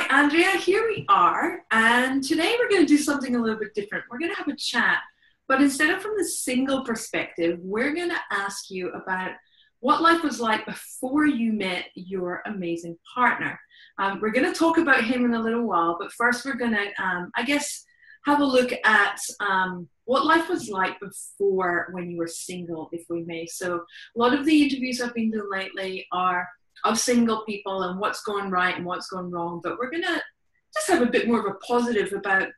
right, Andrea, here we are. And today we're going to do something a little bit different. We're going to have a chat, but instead of from the single perspective, we're going to ask you about what life was like before you met your amazing partner. We're going to talk about him in a little while, but first we're going to, I guess, have a look at what life was like before when you were single, if we may. So a lot of the interviews I've been doing lately are of single people and what's going right and what's going wrong, but we're going to just have a bit more of a positive about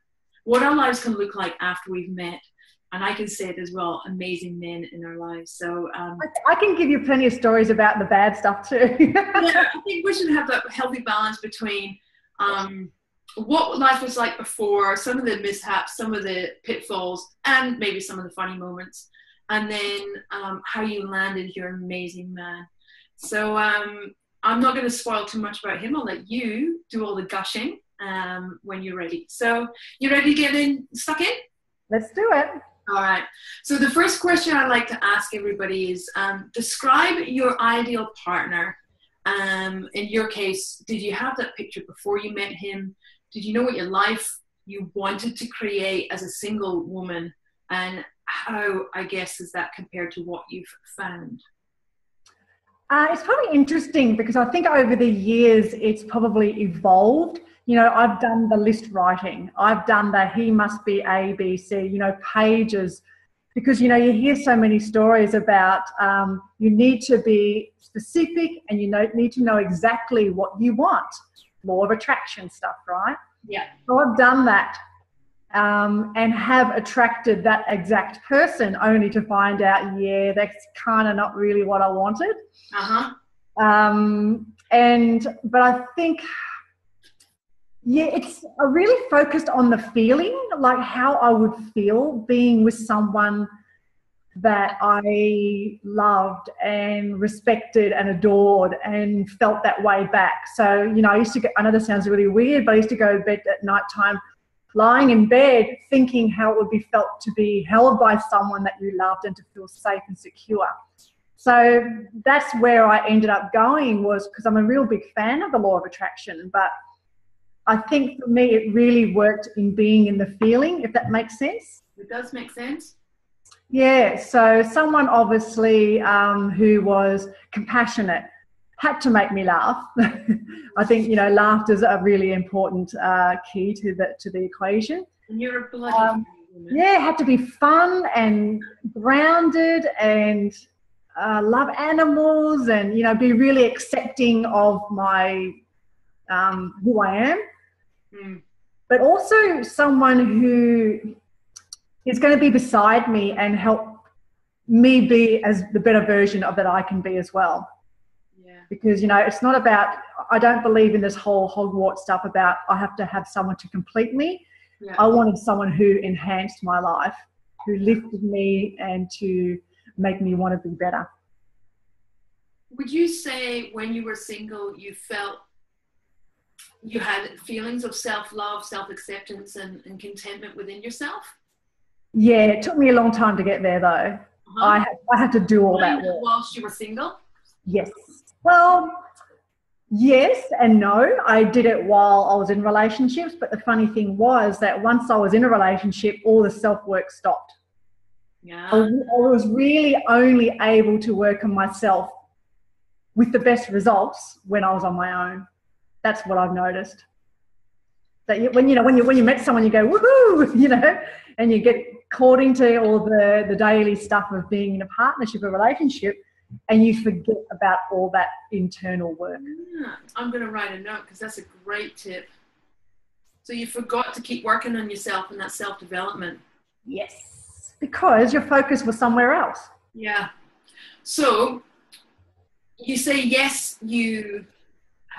what our lives can look like after we've met. And I can say it as well, amazing men in our lives. So I can give you plenty of stories about the bad stuff too. yeah, I think we should have that healthy balance between what life was like before, some of the mishaps, some of the pitfalls, and maybe some of the funny moments, and then how you landed your amazing man. So I'm not going to spoil too much about him. I'll let you do all the gushing when you're ready. So you ready to get stuck in? Let's do it. All right. So the first question I like to ask everybody is describe your ideal partner. In your case, did you have that picture before you met him? Did you know what your life you wanted to create as a single woman? And how, I guess, is that compared to what you've found? It's probably interesting because I think over the years it's probably evolved. You know, I've done the list writing. I've done the he must be A, B, C, you know, pages. Because, you know, you hear so many stories about you need to be specific and you need to know exactly what you want. Law of attraction stuff, right? Yeah. So I've done that and have attracted that exact person only to find out, yeah, that's kind of not really what I wanted. Uh-huh. But I think, yeah, I really focused on the feeling, like how I would feel being with someone that I loved and respected and adored and felt that way back. So, you know, I know this sounds really weird, but I used to go to bed at nighttime, lying in bed, thinking how it would be felt to be held by someone that you loved and to feel safe and secure. So that's where I ended up going, was because I'm a real big fan of the law of attraction, but I think for me it really worked in being in the feeling, if that makes sense. It does make sense. Yeah, so someone obviously who was compassionate, had to make me laugh. I think, you know, laughter is a really important key to the equation. And you're a bloody funny woman. Yeah, it had to be fun and grounded and love animals and, you know, be really accepting of my who I am. Mm. But also someone who is going to be beside me and help me be as the better version of that I can be as well. Yeah. Because, you know, it's not about, I don't believe in this whole Hogwarts stuff about I have to have someone to complete me. Yeah. I wanted someone who enhanced my life, who lifted me and to make me want to be better. Would you say when you were single, you felt you had feelings of self-love, self-acceptance and contentment within yourself? Yeah, it took me a long time to get there though. Uh-huh. I had to do all that work. Whilst you were single? Yes. Well, yes and no. I did it while I was in relationships, but the funny thing was that once I was in a relationship, all the self-work stopped. Yeah. I was really only able to work on myself with the best results when I was on my own. That's what I've noticed. That when you met someone, you go, woohoo, you know, and you get caught into all the daily stuff of being in a partnership, a relationship, and you forget about all that internal work. Yeah. I'm going to write a note because that's a great tip. So you forgot to keep working on yourself and that self-development. Yes, because your focus was somewhere else. Yeah. So you say yes, you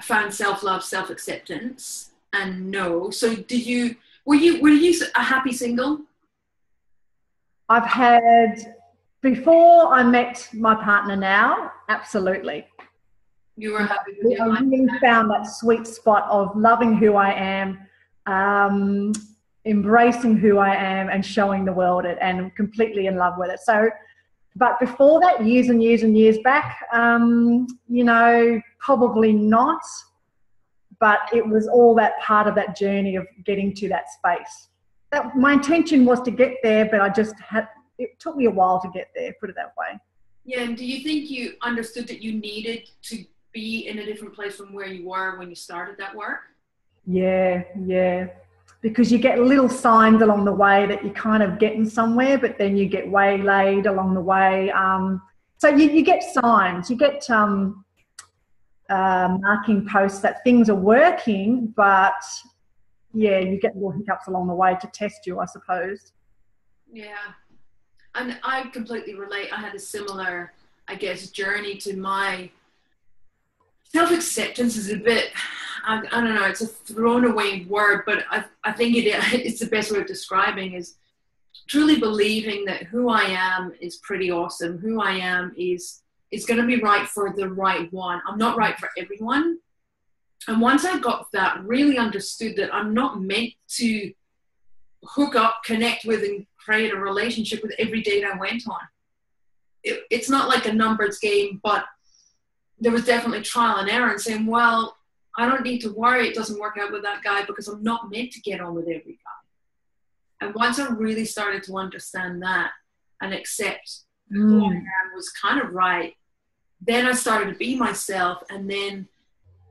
found self-love, self-acceptance, and no. So were you a happy single? I've had, before I met my partner now, absolutely. You were happy with your life? I really found that sweet spot of loving who I am, embracing who I am and showing the world it, and I'm completely in love with it. So, but before that, years and years and years back, you know, probably not. but it was all that part of that journey of getting to that space. My intention was to get there, but it took me a while to get there, put it that way. Yeah, and do you think you understood that you needed to be in a different place from where you were when you started that work? Yeah. Because you get little signs along the way that you're kind of getting somewhere, but then you get waylaid along the way. So you get signs, you get marking posts that things are working, but yeah, you get little hiccups along the way to test you, I suppose. Yeah. And I completely relate. I had a similar, I guess, journey to my self-acceptance is a bit, I don't know, it's a thrown away word, but I think it's the best way of describing is truly believing that who I am is pretty awesome. Who I am is going to be right for the right one. I'm not right for everyone. And once I got that, really understood that I'm not meant to hook up, connect with, and create a relationship with every date I went on. It's not like a numbers game, but there was definitely trial and error and saying, well, I don't need to worry it doesn't work out with that guy because I'm not meant to get on with every guy. And once I really started to understand that and accept who I am was kind of right, then I started to be myself, and then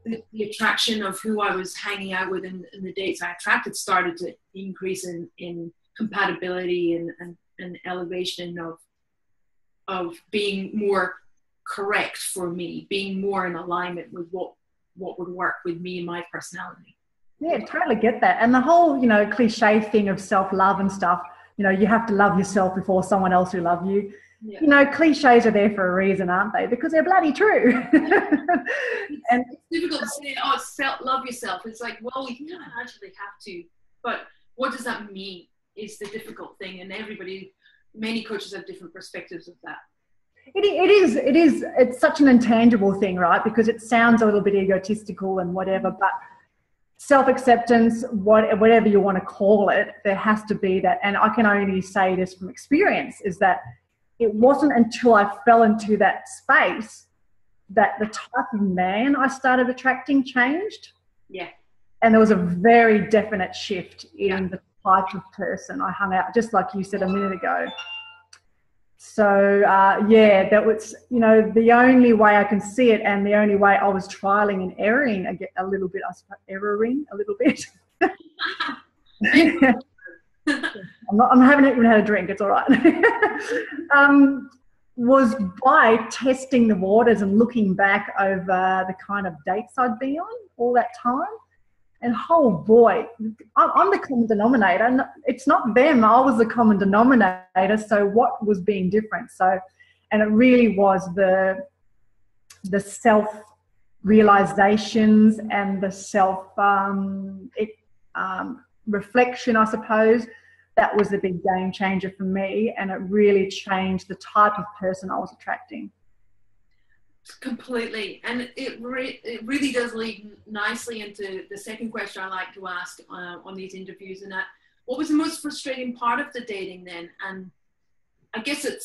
the attraction of who I was hanging out with and the dates I attracted started to increase in compatibility and elevation of being more correct for me, being more in alignment with what would work with me and my personality. Yeah, totally get that. And the whole, cliche thing of self-love and stuff, you have to love yourself before someone else will love you. Yeah. Cliches are there for a reason, aren't they? Because they're bloody true. And it's difficult to say, love yourself. It's like, well, you don't actually have to. But what does that mean is the difficult thing. And many coaches have different perspectives of that. It is. It's such an intangible thing, right? Because it sounds a little bit egotistical and whatever, but self-acceptance, whatever you want to call it, there has to be that. And I can only say this from experience, is that it wasn't until I fell into that space that the type of man I started attracting changed. Yeah. And there was a very definite shift in the type of person I hung out, just like you said a minute ago. So, that was, the only way I can see it, and the only way I was trialing and erroring a little bit, I suppose, erroring a little bit. I haven't even had a drink, it's all right. Was by testing the waters and looking back over the kind of dates I'd been on all that time. And oh boy, I'm the common denominator. It's not them. I was the common denominator. So what was being different? And it really was the self-realizations and the reflection, I suppose. That was a big game changer for me, and it really changed the type of person I was attracting. Completely. And it really does lead nicely into the second question I like to ask on these interviews, and that, what was the most frustrating part of the dating then? And I guess it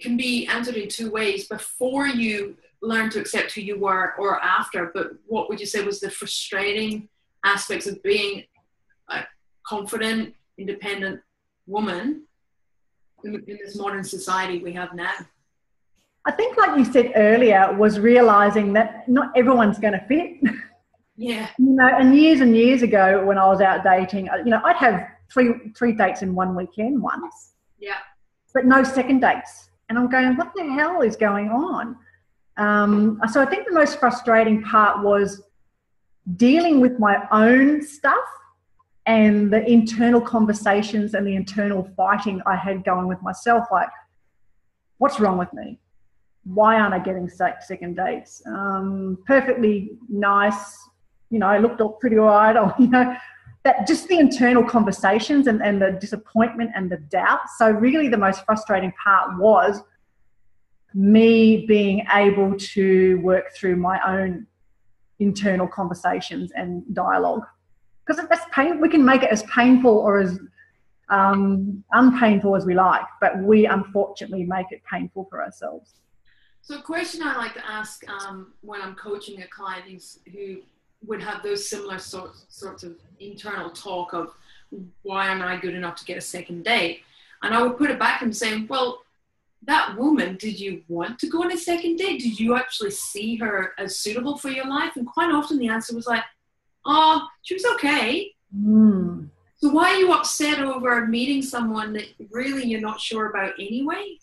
can be answered in two ways: before you learned to accept who you were, or after. But what would you say was the frustrating aspects of being a confident, independent woman in this modern society we have now? I think, like you said earlier, was realizing that not everyone's going to fit. Yeah. And years ago when I was out dating, I'd have three dates in one weekend once. Yeah. But no second dates. And I'm going, what the hell is going on? So I think the most frustrating part was dealing with my own stuff and the internal conversations and the internal fighting I had going with myself. Like, what's wrong with me? Why aren't I getting second dates? Perfectly nice, looked all pretty all right, or, that just the internal conversations and the disappointment and the doubt. So really the most frustrating part was me being able to work through my own internal conversations and dialogue. Because that's pain. We can make it as painful or as unpainful as we like, but we unfortunately make it painful for ourselves. So a question I like to ask when I'm coaching a client who would have those similar sorts of internal talk of, why am I good enough to get a second date? And I would put it back and say, well, that woman, did you want to go on a second date? Did you actually see her as suitable for your life? And quite often the answer was like, oh, she was okay. Mm. So why are you upset over meeting someone that really you're not sure about anyway?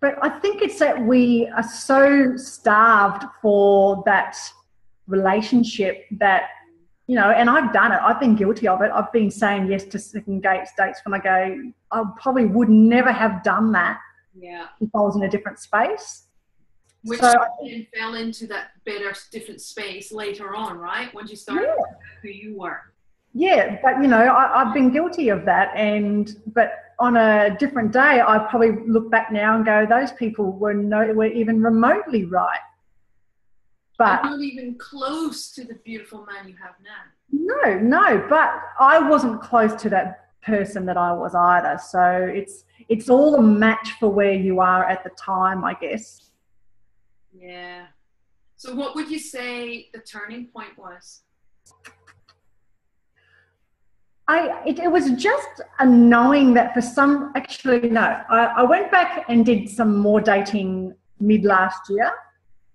But I think it's that we are so starved for that relationship that, you know, and I've done it. I've been guilty of it. I've been saying yes to second dates when I go, I probably would never have done that if I was in a different space. Which so then fell into that better, different space later on, right? Once you started who you were. Yeah, but, you know, I've been guilty of that. But on a different day, I probably look back now and go, those people were even remotely right. But not even close to the beautiful man you have now. No, but I wasn't close to that person that I was either. So it's all a match for where you are at the time, I guess. Yeah. So what would you say the turning point was? It was just a knowing that for some, actually, no, I went back and did some more dating mid last year.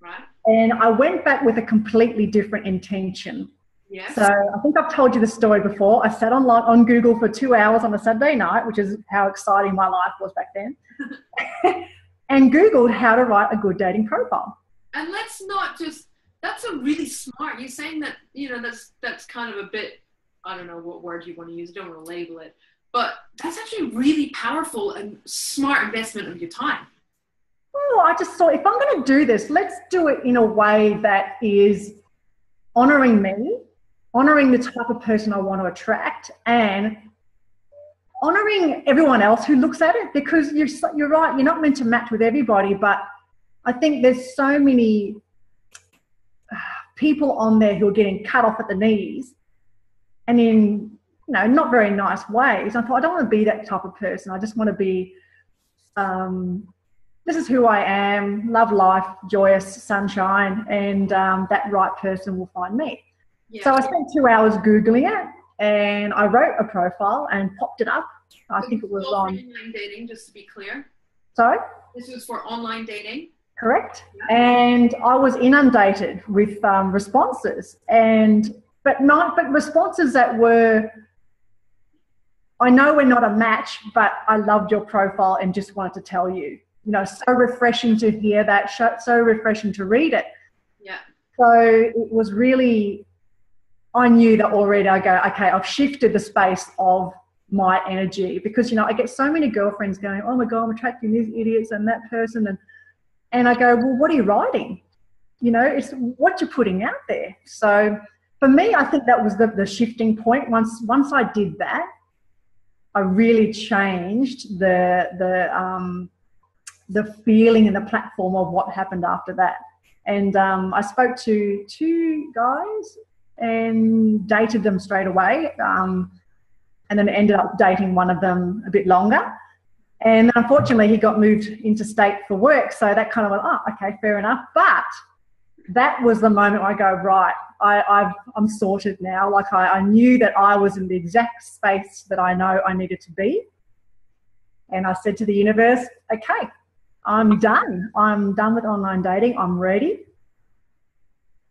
Right. And I went back with a completely different intention. Yes. So I think I've told you the story before. I sat on Google for 2 hours on a Saturday night, which is how exciting my life was back then, and Googled how to write a good dating profile. And let's not just, that's a really smart, you're saying that, you know, that's kind of a bit, I don't know what word you want to use, I don't want to label it, but that's actually really powerful and smart investment of your time. Oh, I just thought, if I'm going to do this, let's do it in a way that is honouring me, honouring the type of person I want to attract, and honouring everyone else who looks at it, because you're right, you're not meant to match with everybody, but I think there's so many people on there who are getting cut off at the knees and in, you know, not very nice ways. I thought, I don't want to be that type of person. I just want to be, this is who I am, love life, joyous, sunshine, and that right person will find me. Yeah. So I spent 2 hours Googling it, and I wrote a profile and popped it up. I think it was on online dating, just to be clear. Sorry? This was for online dating. Correct. Yeah. And I was inundated with responses, but responses that were, I know we're not a match, but I loved your profile and just wanted to tell you. You know, so refreshing to hear that, so refreshing to read it. Yeah. So it was really, I knew that already. I go, okay, I've shifted the space of my energy, because, you know, I get so many girlfriends going, oh my God, I'm attracting these idiots and that person. And I go, well, what are you writing? You know, it's what you're putting out there. So for me, I think that was the shifting point. Once I did that, I really changed the feeling and the platform of what happened after that. And I spoke to 2 guys and dated them straight away, and then ended up dating one of them a bit longer. And unfortunately, he got moved interstate for work, so that kind of went, oh, okay, fair enough. But that was the moment I go, right, I'm sorted now. Like I knew that I was in the exact space that I know I needed to be. And I said to the universe, okay, I'm done. I'm done with online dating. I'm ready.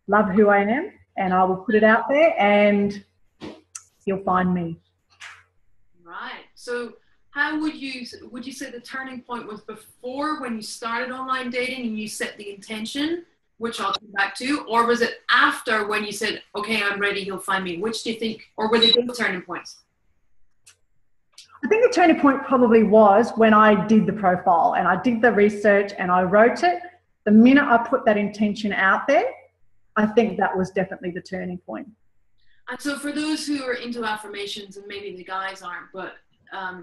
Love who I am, and I will put it out there, and you'll find me. Right. So how would you say the turning point was before, when you started online dating and you set the intention, which I'll come back to, or was it after, when you said, okay, I'm ready, you'll find me? Which do you think, or were they both turning points? I think the turning point probably was when I did the profile and I did the research and I wrote it. The minute I put that intention out there, I think that was definitely the turning point. And so for those who are into affirmations, and maybe the guys aren't, but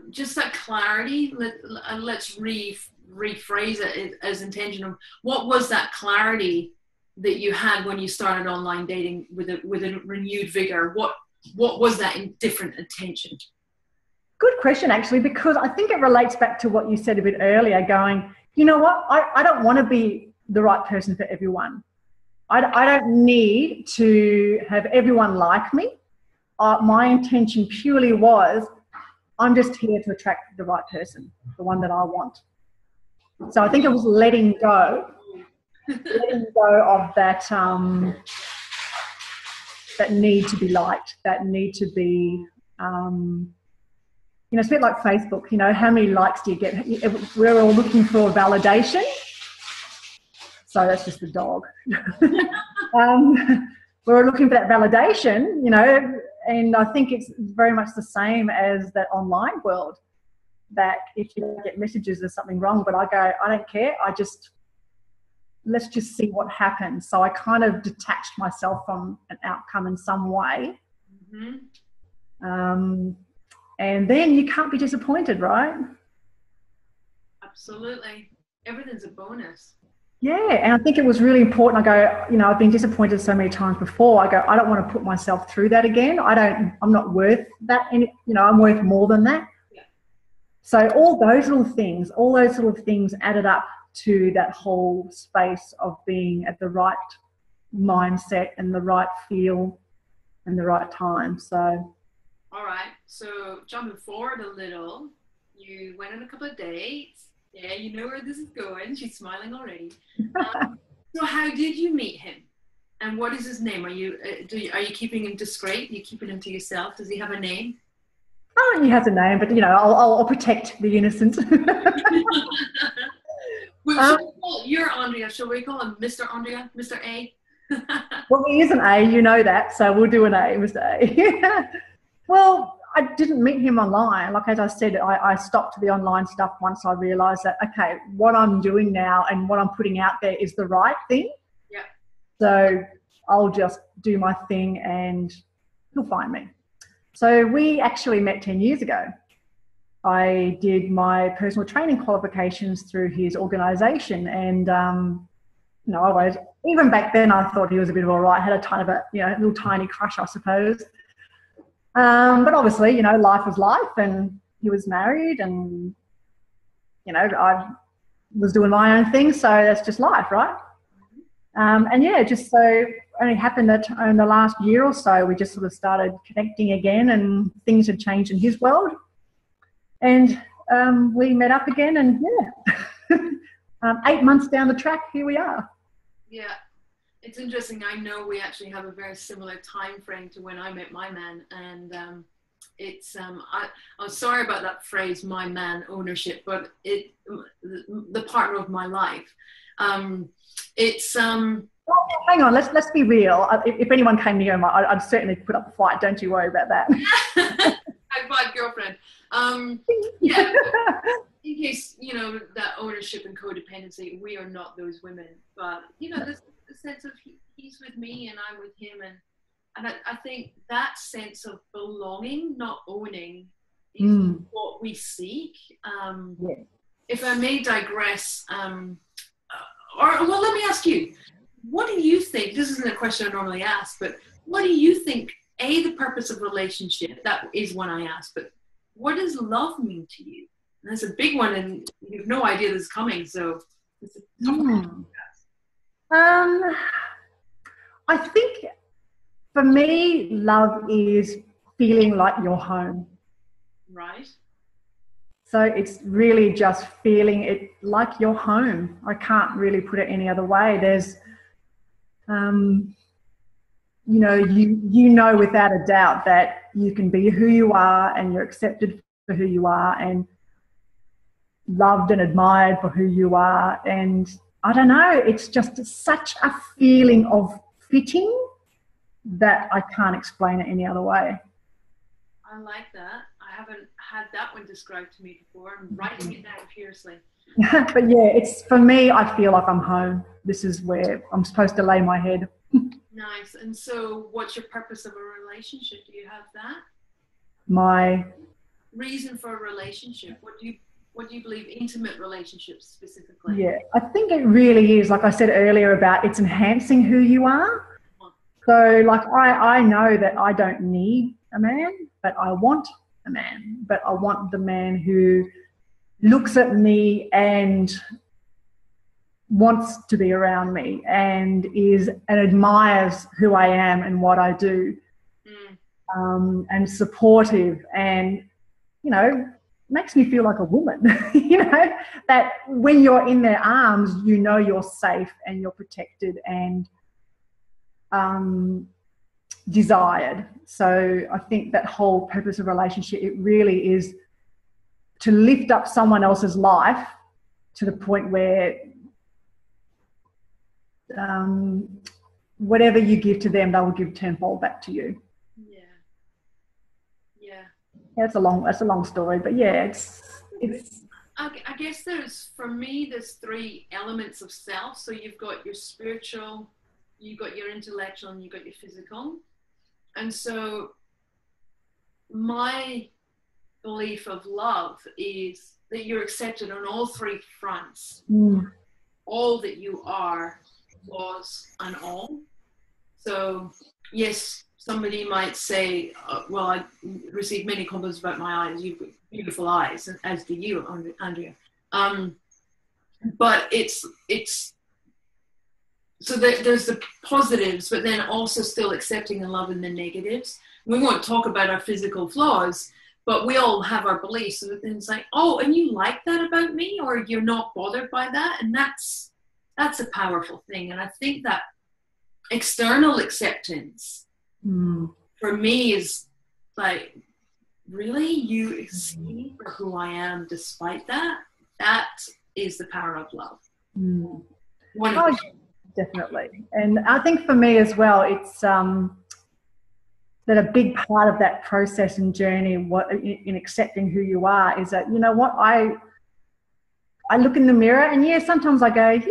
just that clarity, let's rephrase it as intentional. What was that clarity that you had when you started online dating with a renewed vigor? What was that different intention? Good question, actually, because I think it relates back to what you said a bit earlier, going, you know what, I don't want to be the right person for everyone. I don't need to have everyone like me. My intention purely was, I'm just here to attract the right person, the one that I want. So I think it was letting go of that that need to be liked, that need to be, it's a bit like Facebook. How many likes do you get? We're all looking for validation. So that's just the dog. We're looking for that validation, and I think it's very much the same as that online world, that if you don't get messages, there's something wrong. But I go, I don't care. Let's just see what happens. So I kind of detached myself from an outcome in some way. Mm-hmm. And then you can't be disappointed, right? Absolutely. Everything's a bonus. Yeah, and I think it was really important. I go, I've been disappointed so many times before. I go, I don't want to put myself through that again. I'm not worth that. I'm worth more than that. Yeah. So all those little things added up to that whole space of being at the right mindset and the right feel and the right time. So. All right. So jumping forward a little, you went on a couple of dates. Yeah, you know where this is going. She's smiling already. So how did you meet him? And what is his name? Are you keeping him discreet? Are you keeping him to yourself? Does he have a name? Oh, he has a name, but I'll protect the innocent. Well, you're Andrea. Shall we call him Mr. Andrea? Mr. A? Well, he is an A, you know that, so we'll do an A, Mr. A. Well, I didn't meet him online. Like, as I said, I stopped the online stuff once I realised that, okay, what I'm doing now and what I'm putting out there is the right thing. Yeah. So I'll just do my thing and he'll find me. So we actually met 10 years ago. I did my personal training qualifications through his organisation, and even back then I thought he was a bit of all right. I had a little tiny crush, I suppose. But obviously, life was life, and he was married, and I was doing my own thing, so that's just life, right? And yeah, just so only happened that in the last year or so we just sort of started connecting again, and things had changed in his world. And we met up again, and yeah, 8 months down the track, here we are. Yeah, it's interesting. I know we actually have a very similar time frame to when I met my man, and I'm sorry about that phrase, my man ownership, but the partner of my life. Well, hang on, let's be real. If anyone came near him, I'd certainly put up a fight. Don't you worry about that. High five, girlfriend. Yeah, in case, that ownership and codependency, we are not those women. But, there's a sense of he's with me and I'm with him. And I think that sense of belonging, not owning, is what we seek. Yeah. If I may digress, let me ask you, what do you think, this isn't a question I normally ask, but what do you think, the purpose of relationship? That is one I ask, but what does love mean to you? And that's a big one, and you have no idea this is coming, so it's a tough one. I think for me, love is feeling like you're home. Right. So it's really just feeling it like you're home. I can't really put it any other way. There's, without a doubt that you can be who you are, and you're accepted for who you are, and loved and admired for who you are. And I don't know, it's just such a feeling of fitting that I can't explain it any other way. I like that. I haven't had that one described to me before. I'm writing it down furiously. But yeah, it's, for me, I feel like I'm home. This is where I'm supposed to lay my head. Nice. And so what's your purpose of a relationship? Do you have that? My reason for a relationship? What do you believe, intimate relationships specifically? Yeah, I think it really is, like I said earlier, about it's enhancing who you are. So like I know that I don't need a man, but I want a man. But I want the man who looks at me and wants to be around me and admires who I am and what I do, and supportive, and makes me feel like a woman. That when you're in their arms, you're safe and you're protected and desired. So I think that whole purpose of relationship, it really is to lift up someone else's life to the point where whatever you give to them, they will give tenfold back to you. Yeah. That's a long story, but yeah, it's. I guess for me, there's three elements of self. So you've got your spiritual, you've got your intellectual, and you've got your physical. And so my belief of love is that you're accepted on all three fronts. All that you are, flaws and all. So yes, somebody might say, well, I received many compliments about my eyes. You've got beautiful eyes, as do you, Andrea. But it's so there's the positives, but then also still accepting and loving the negatives. We won't talk about our physical flaws, but we all have our beliefs. And it's like, oh, and you like that about me, or you're not bothered by that, and that's a powerful thing. And I think that external acceptance for me is like, really, you accept me for who I am despite that? That is the power of love. Definitely. And I think for me as well, it's that a big part of that process and journey in accepting who you are is that, I look in the mirror and sometimes I go,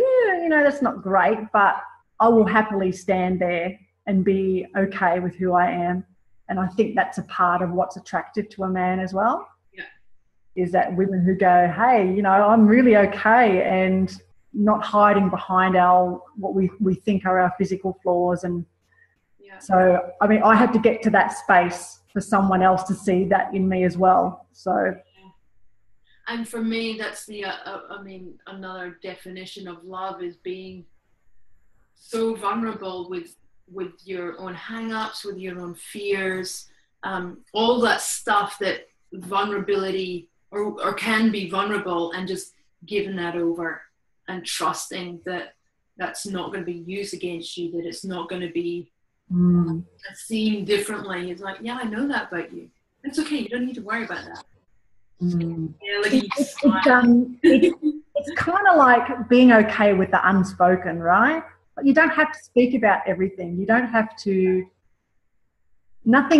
that's not great, but I will happily stand there and be okay with who I am. And I think that's a part of what's attractive to a man as well. Yeah. Is that women who go, hey, I'm really okay, and not hiding behind what we think are our physical flaws. And so, I mean, I had to get to that space for someone else to see that in me as well. So. And for me, that's another definition of love is being so vulnerable with your own hang-ups, with your own fears, all that stuff that vulnerability or can be vulnerable, and just giving that over and trusting that that's not going to be used against you, that it's not going to be seen differently. It's like, yeah, I know that about you. It's okay. You don't need to worry about that. It's kind of like being okay with the unspoken, right? You don't have to speak about everything. You don't have to. Not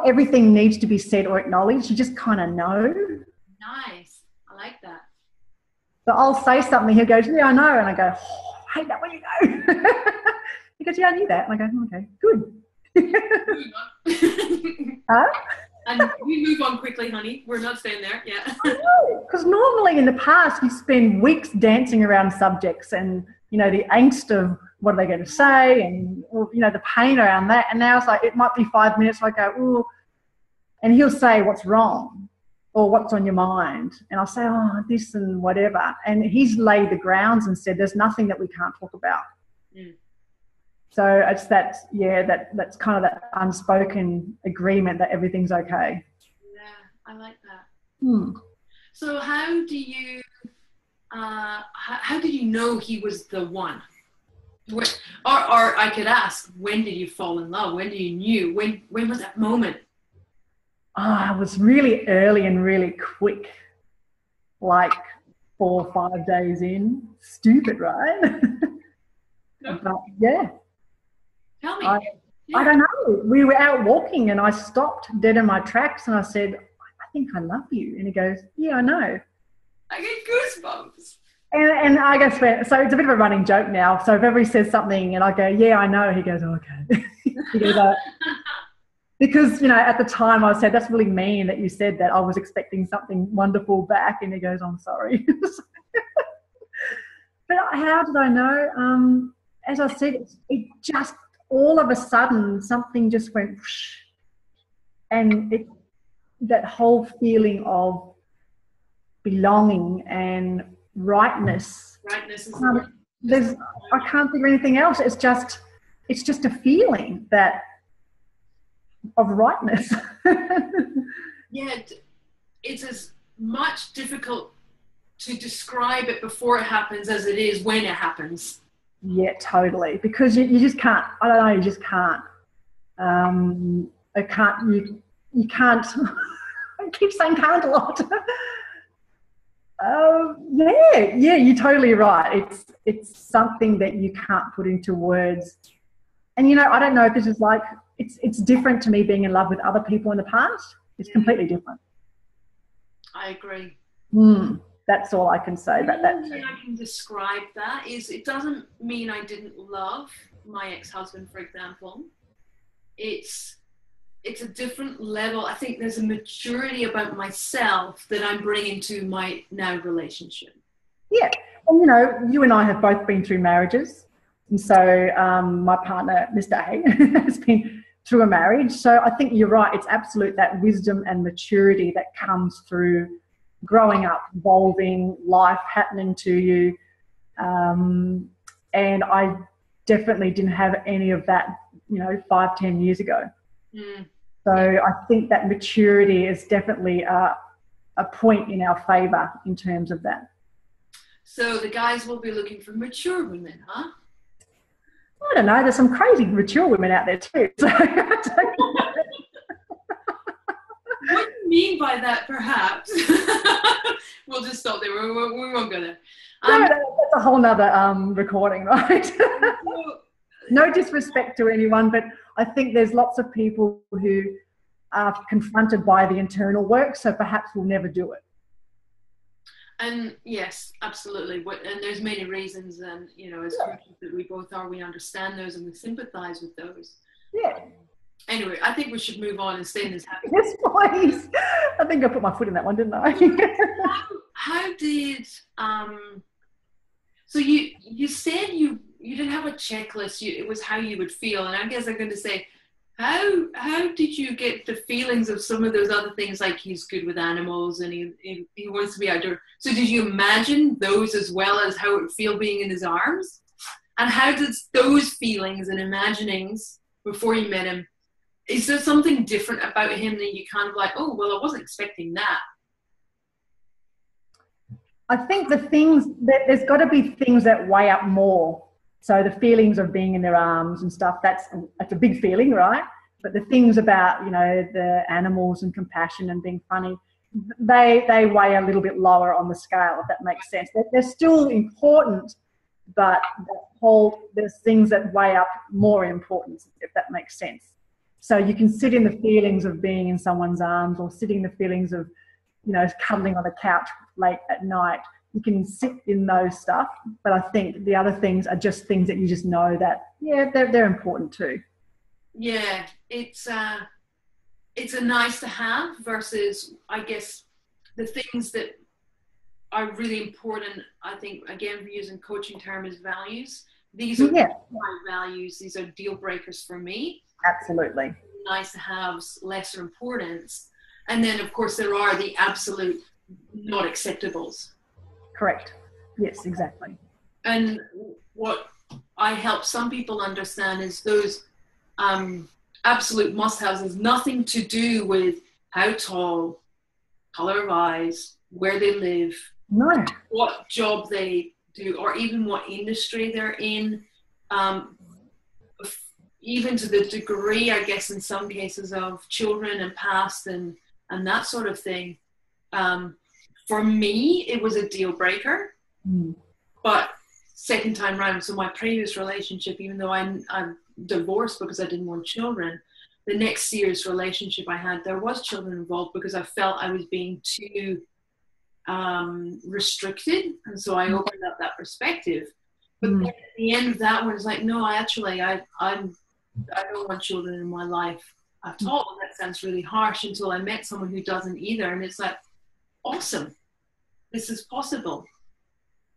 everything needs to be said or acknowledged. You just kind of know. Nice. I like that. So I'll say something. He goes, yeah, I know. And I go, oh, I hate that when you know. He goes, yeah, I knew that. And I go, okay, good. Huh? And we move on quickly, honey. We're not staying there. Yeah. Because normally in the past you spend weeks dancing around subjects and, the angst of what are they going to say and, the pain around that. And now it's like, it might be 5 minutes. I go, ooh. And he'll say, what's wrong? Or what's on your mind? And I'll say, oh, this and whatever. And he's laid the grounds and said, there's nothing that we can't talk about. So it's that's kind of that unspoken agreement that everything's okay. Yeah, I like that. So how did you know he was the one? Or I could ask, when did you fall in love? When did you knew? When was that moment? It was really early and really quick, like 4 or 5 days in. Stupid, right? No. But yeah. Tell me. I don't know. We were out walking and I stopped dead in my tracks and I said, I think I love you. And he goes, yeah, I know. I get goosebumps. And I guess, so it's a bit of a running joke now. So if ever he says something and I go, yeah, I know, he goes, oh, okay. He goes, because, at the time I said, that's really mean that you said that. I was expecting something wonderful back. And he goes, I'm sorry. But how did I know? As I said, it just, all of a sudden, something just went whoosh, and that whole feeling of belonging and rightness. Rightness is I can't think of anything else. It's just a feeling of rightness. Yeah, it's as much difficult to describe it before it happens as it is when it happens. Yeah, totally. Because you just can't. I don't know. You just can't. You can't. I keep saying can't a lot. Yeah, you're totally right. It's something that you can't put into words. And I don't know if this is like it's different to me being in love with other people in the past. It's completely different. I agree. That's all I can say about that. The way I can describe that is it doesn't mean I didn't love my ex-husband, for example. It's a different level. I think there's a maturity about myself that I'm bringing to my now relationship. Yeah. And, you and I have both been through marriages. And so my partner, Mr. A, has been through a marriage. So I think you're right. It's absolute that wisdom and maturity that comes through growing up, evolving, life happening to you. And I definitely didn't have any of that, 5-10 years ago. So I think that maturity is definitely a point in our favour in terms of that. So the guys will be looking for mature women, huh? I don't know. There's some crazy mature women out there too. So what do you mean by that, perhaps? We'll just stop there. We won't go there. No, that's a whole nother recording, right? No disrespect to anyone, but I think there's lots of people who are confronted by the internal work, so perhaps will never do it. And yes, absolutely. And there's many reasons, and as Christians that we both are, we understand those and we sympathise with those. Yeah. Anyway, I think we should move on and stay in this happy. Yes, please. I think I put my foot in that one, didn't I? How did so you said you didn't have a checklist. It was how you would feel, and I guess I'm going to say, how did you get the feelings of some of those other things, like he's good with animals and he wants to be outdoors? So did you imagine those as well as how it would feel being in his arms? And how did those feelings and imaginings before you met him? Is there something different about him that you kind of like, oh, well, I wasn't expecting that? I think there's got to be things that weigh up more. So the feelings of being in their arms and stuff, that's a big feeling, right? But the things about, the animals and compassion and being funny, they weigh a little bit lower on the scale, if that makes sense. They're still important, but there's things that weigh up more importance, if that makes sense. So you can sit in the feelings of being in someone's arms, or sit in the feelings of, cuddling on the couch late at night. You can sit in those stuff, but I think the other things are just things that you just know that, they're important too. Yeah, it's a nice to have versus, I guess, the things that are really important. I think, again, we're using coaching term as values. These are my values. These are deal breakers for me. Absolutely. Nice to have lesser importance. And then, of course, there are the absolute not acceptables. Correct. Yes, exactly. And what I help some people understand is those absolute must-haves has nothing to do with how tall, color of eyes, where they live, what job they do, or even what industry they're in. Even to the degree, I guess, in some cases of children and past and that sort of thing. For me, it was a deal breaker. But second time round, so my previous relationship, even though I'm divorced because I didn't want children, the next serious relationship I had, there was children involved because I felt I was being too restricted. And so I opened up that perspective. But then at the end of that one, it's like, no, I don't want children in my life at all. That sounds really harsh until I met someone who doesn't either. And it's like, awesome. This is possible.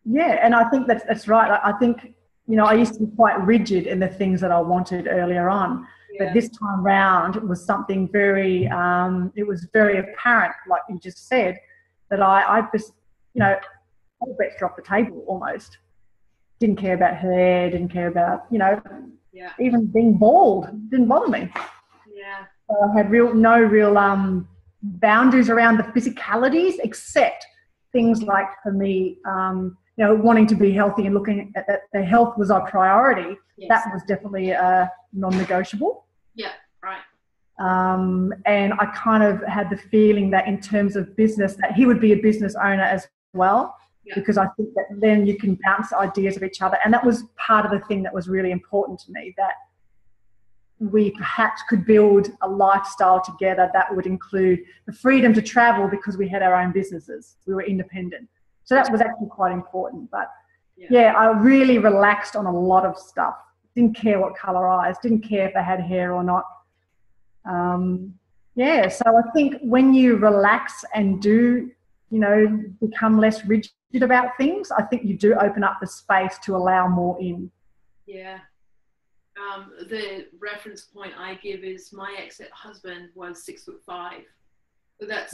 Yeah, and I think that's right. I think, I used to be quite rigid in the things that I wanted earlier on. Yeah. But this time round, it was something very, it was very apparent, like you just said, that I just, all bets are off the table almost. Didn't care about hair, didn't care about, Yeah. even being bald. Didn't bother me. Yeah. So I had no real boundaries around the physicalities, except things like, for me, wanting to be healthy and looking at that the health was our priority. Yes. That was definitely non-negotiable. Yeah, right. And I kind of had the feeling that in terms of business, that he would be a business owner as well, because I think that then you can bounce ideas of each other. And that was part of the thing that was really important to me, that we perhaps could build a lifestyle together that would include the freedom to travel because we had our own businesses. We were independent. So that was actually quite important. But I really relaxed on a lot of stuff. Didn't care what colour eyes, didn't care if they had hair or not. So I think when you relax and do, become less rigid about things, I think you do open up the space to allow more in. Yeah. The reference point I give is my ex-husband was 6'5". So that's,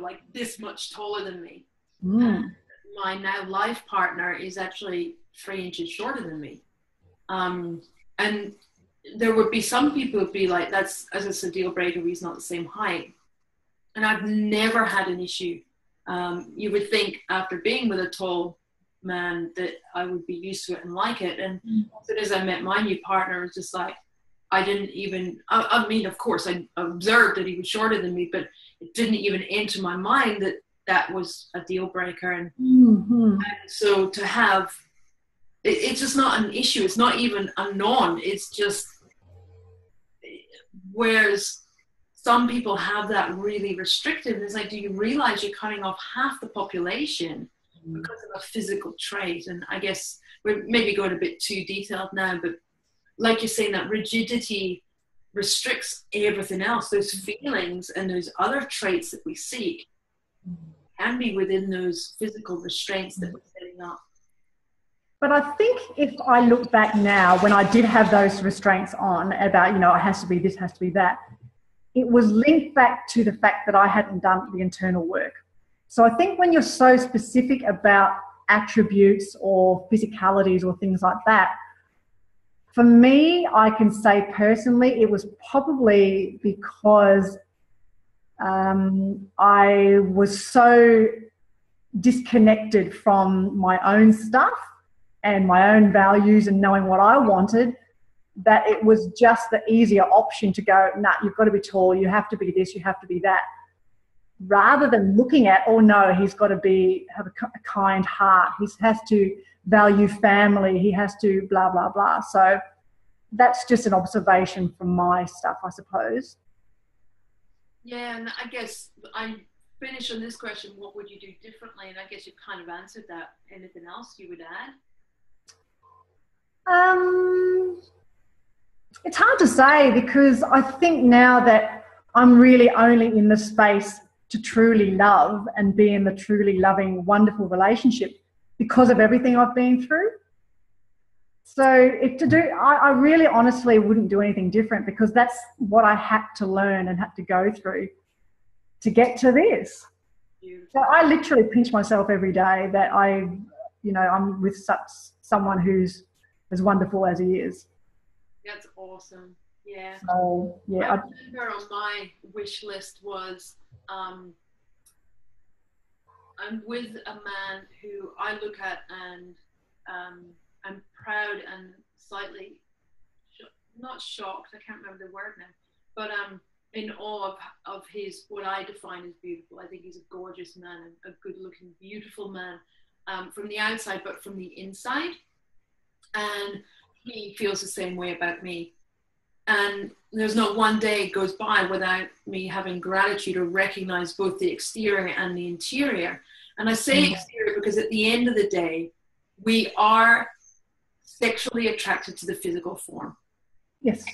like this much taller than me. My now life partner is actually 3 inches shorter than me. And there would be some people who'd be like, that's, as it's a deal breaker, he's not the same height. And I've never had an issue. You would think after being with a tall man that I would be used to it and like it. And as soon as I met my new partner, it was just like, I didn't even, I mean, of course, I observed that he was shorter than me, but it didn't even enter my mind that that was a deal breaker. And so to have, it's just not an issue. It's not even a non. It's just, whereas some people have that really restrictive. It's like, do you realize you're cutting off half the population because of a physical trait? And I guess we're maybe going a bit too detailed now, but like you're saying, that rigidity restricts everything else. Those feelings and those other traits that we seek can be within those physical restraints that we're setting up. But I think if I look back now, when I did have those restraints on about, it has to be this, has to be that, it was linked back to the fact that I hadn't done the internal work. So I think when you're so specific about attributes or physicalities or things like that, for me, I can say personally, it was probably because I was so disconnected from my own stuff and my own values and knowing what I wanted, that it was just the easier option to go, nah, you've got to be tall, you have to be this, you have to be that, rather than looking at, oh no, he's got to have a kind heart, he has to value family, he has to blah, blah, blah. So that's just an observation from my stuff, I suppose. Yeah, and I guess I finish on this question, what would you do differently? And I guess you've kind of answered that. Anything else you would add? It's hard to say, because I think now that I'm really only in the space to truly love and be in the truly loving, wonderful relationship because of everything I've been through. So I really honestly wouldn't do anything different, because that's what I had to learn and had to go through to get to this. So I literally pinch myself every day that I'm with someone who's as wonderful as he is. That's awesome. Yeah. So, yeah. I remember on my wish list was, I'm with a man who I look at and I'm proud and slightly, not shocked, I can't remember the word now, but in awe of his, what I define as beautiful. I think he's a gorgeous man, a good looking, beautiful man from the outside, but from the inside. And he feels the same way about me. And there's not one day goes by without me having gratitude or recognize both the exterior and the interior. And I say exterior because at the end of the day, we are sexually attracted to the physical form. Yes.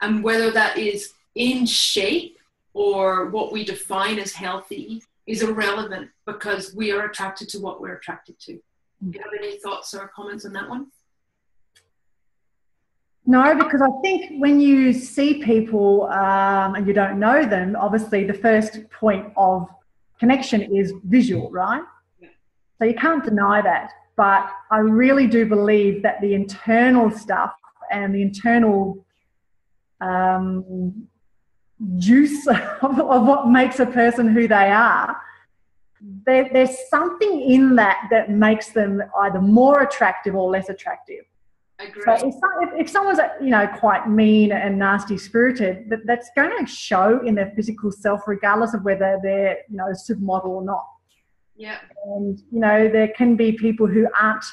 And whether that is in shape or what we define as healthy is irrelevant, because we are attracted to what we're attracted to. Do you have any thoughts or comments on that one? No, because I think when you see people and you don't know them, obviously the first point of connection is visual, right? Yeah. So you can't deny that. But I really do believe that the internal stuff and the internal juice of what makes a person who they are, there's something in that makes them either more attractive or less attractive. Agree. So if someone's, you know, quite mean and nasty spirited, that's going to show in their physical self, regardless of whether they're, you know, a supermodel or not. Yeah. And, you know, there can be people who aren't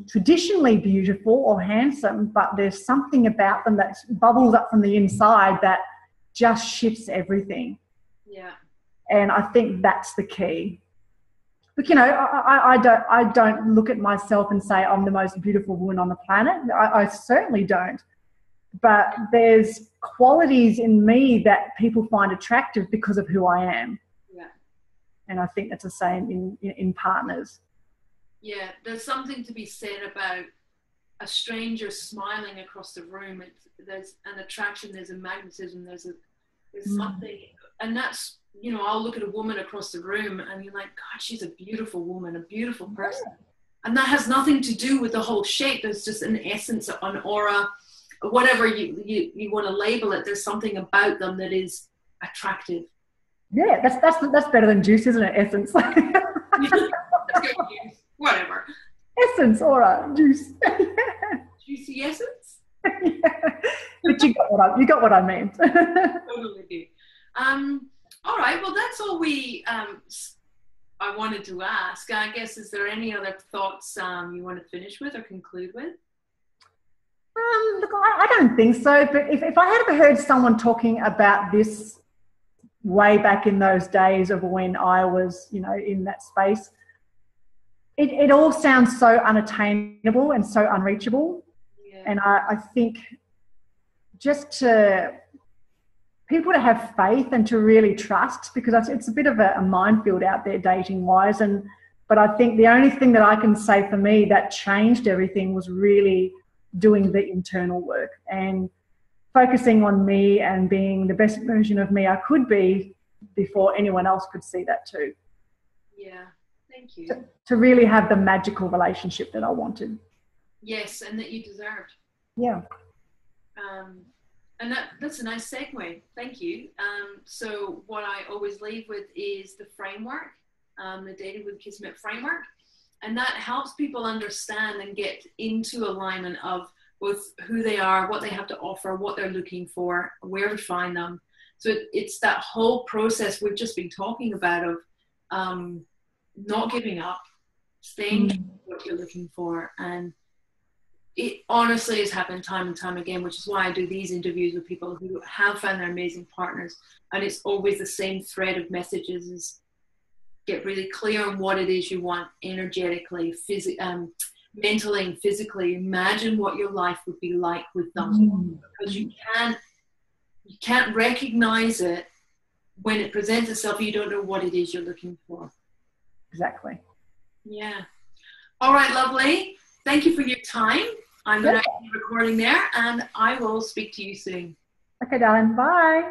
traditionally beautiful or handsome, but there's something about them that bubbles up from the inside that just shifts everything. Yeah. And I think that's the key. But, you know, I don't look at myself and say I'm the most beautiful woman on the planet. I certainly don't. But there's qualities in me that people find attractive because of who I am. Yeah. And I think that's the same in partners. Yeah, there's something to be said about a stranger smiling across the room. There's an attraction, there's a magnetism, there's something, and that's, you know, I'll look at a woman across the room and you're like, God, she's a beautiful woman, a beautiful person. Yeah. And that has nothing to do with the whole shape. There's just an essence, an aura, whatever you want to label it. There's something about them that is attractive. Yeah, that's better than juice, isn't it? Essence. That's good juice. Whatever. Essence, aura, juice. Juicy essence. Yeah. But you got what I meant. Totally do. All right. Well, that's all I wanted to ask. I guess, is there any other thoughts you want to finish with or conclude with? Look, I don't think so. But if I had ever heard someone talking about this way back in those days of when I was, you know, in that space, it all sounds so unattainable and so unreachable. Yeah. And I think just to people to have faith and to really trust, because it's a bit of a minefield out there dating wise. But I think the only thing that I can say for me that changed everything was really doing the internal work and focusing on me and being the best version of me I could be before anyone else could see that too. Yeah. Thank you. To really have the magical relationship that I wanted. Yes, and that you deserved. Yeah. And that's a nice segue. Thank you. So what I always leave with is the framework, the Dating with Kismet framework. And that helps people understand and get into alignment of both who they are, what they have to offer, what they're looking for, where to find them. So it's that whole process we've just been talking about of not giving up, staying what you're looking for. And it honestly has happened time and time again, which is why I do these interviews with people who have found their amazing partners. And it's always the same thread of messages: is get really clear on what it is you want energetically, mentally and physically. Imagine what your life would be like with them, because you can't recognize it when it presents itself. You don't know what it is you're looking for. Exactly. Yeah. All right, lovely. Thank you for your time. I'm going to keep recording there, and I will speak to you soon. Okay, darling. Bye.